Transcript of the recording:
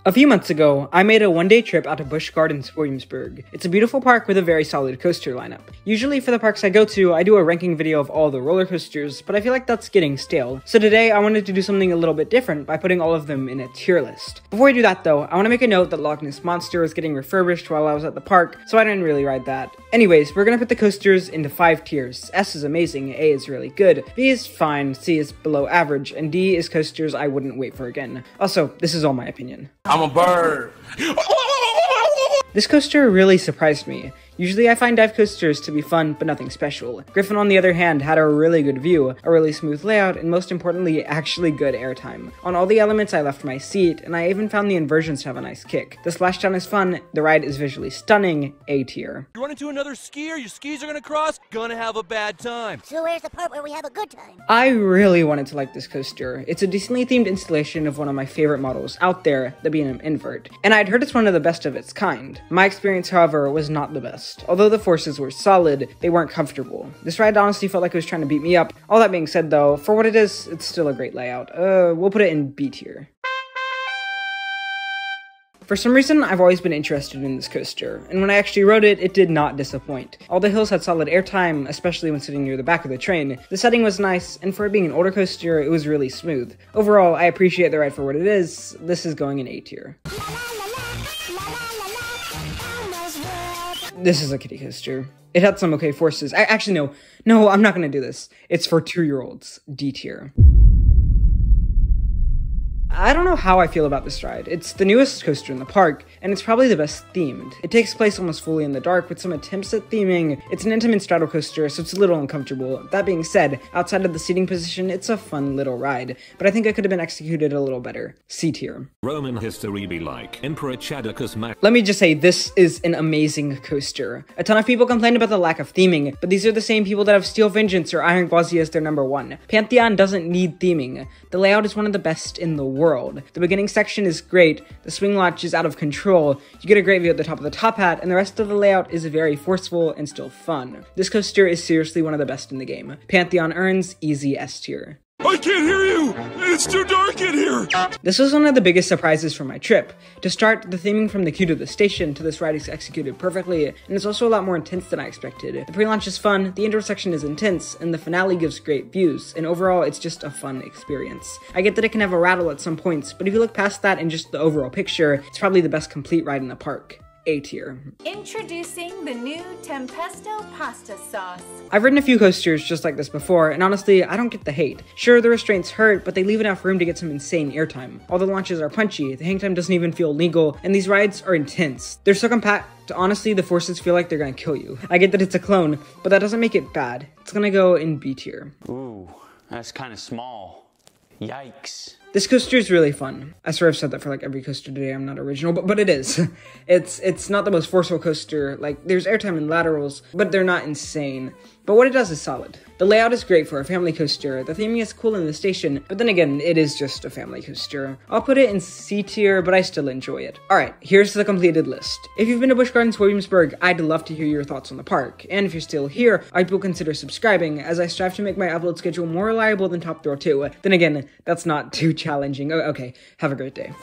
A few months ago, I made a one-day trip out to Busch Gardens, Williamsburg. It's a beautiful park with a very solid coaster lineup. Usually for the parks I go to, I do a ranking video of all the roller coasters, but I feel like that's getting stale. So today, I wanted to do something a little bit different by putting all of them in a tier list. Before I do that though, I want to make a note that Loch Ness Monster was getting refurbished while I was at the park, so I didn't really ride that. Anyways, we're gonna put the coasters into 5 tiers. S is amazing, A is really good, B is fine, C is below average, and D is coasters I wouldn't wait for again. Also, this is all my opinion. I'm a bird. This coaster really surprised me. Usually I find dive coasters to be fun, but nothing special. Griffin, on the other hand, had a really good view, a really smooth layout, and most importantly, actually good airtime. On all the elements, I left my seat, and I even found the inversions to have a nice kick. The splashdown is fun, the ride is visually stunning, A tier. You run into another skier, your skis are gonna cross, gonna have a bad time. So where's the part where we have a good time? I really wanted to like this coaster. It's a decently themed installation of one of my favorite models out there, the B&M Invert, and I'd heard it's one of the best of its kind. My experience, however, was not the best. Although the forces were solid, they weren't comfortable. This ride honestly felt like it was trying to beat me up. All that being said though, for what it is, it's still a great layout. We'll put it in B tier. For some reason, I've always been interested in this coaster, and when I actually rode it, it did not disappoint. All the hills had solid airtime, especially when sitting near the back of the train. The setting was nice, and for it being an older coaster, it was really smooth. Overall, I appreciate the ride for what it is. This is going in A tier. This is a kiddie coaster. It had some okay forces. Actually, no, I'm not gonna do this. It's for 2-year-olds, D tier. I don't know how I feel about this ride. It's the newest coaster in the park, and it's probably the best themed. It takes place almost fully in the dark with some attempts at theming. It's an intimate straddle coaster, so it's a little uncomfortable. That being said, outside of the seating position, it's a fun little ride, but I think it could have been executed a little better. C tier. Roman history be like Emperor Chadicus Mac. Let me just say, this is an amazing coaster. A ton of people complain about the lack of theming, but these are the same people that have Steel Vengeance or Iron Gwazi as their #1. Pantheon doesn't need theming. The layout is one of the best in the world. The beginning section is great, the swing launch is out of control, you get a great view at the top of the top hat, and the rest of the layout is very forceful and still fun. This coaster is seriously one of the best in the game. Pantheon earns easy S tier. I can't hear you! It's too dark in here! This was one of the biggest surprises from my trip. To start, the theming from the queue to the station to this ride is executed perfectly, and it's also a lot more intense than I expected. The pre-launch is fun, the intro section is intense, and the finale gives great views, and overall, it's just a fun experience. I get that it can have a rattle at some points, but if you look past that and just the overall picture, it's probably the best complete ride in the park. A tier. Introducing the new Tempesto pasta sauce. I've ridden a few coasters just like this before, and honestly, I don't get the hate. Sure, the restraints hurt, but they leave enough room to get some insane airtime. All the launches are punchy, the hang time doesn't even feel legal, and these rides are intense. They're so compact, honestly, the forces feel like they're gonna kill you. I get that it's a clone, but that doesn't make it bad. It's gonna go in B tier. Ooh, that's kind of small. Yikes. This coaster is really fun. I swear I've said that for like every coaster today. I'm not original, but it is. It's not the most forceful coaster. Like, there's airtime and laterals, but they're not insane. But what it does is solid. The layout is great for a family coaster. The theming is cool in the station, but then again, it is just a family coaster. I'll put it in C tier, but I still enjoy it. Alright, here's the completed list. If you've been to Busch Gardens Williamsburg, I'd love to hear your thoughts on the park. And if you're still here, I hope you'll consider subscribing, as I strive to make my upload schedule more reliable than Top Thrill 2. Then again, that's not too challenging. Okay, have a great day.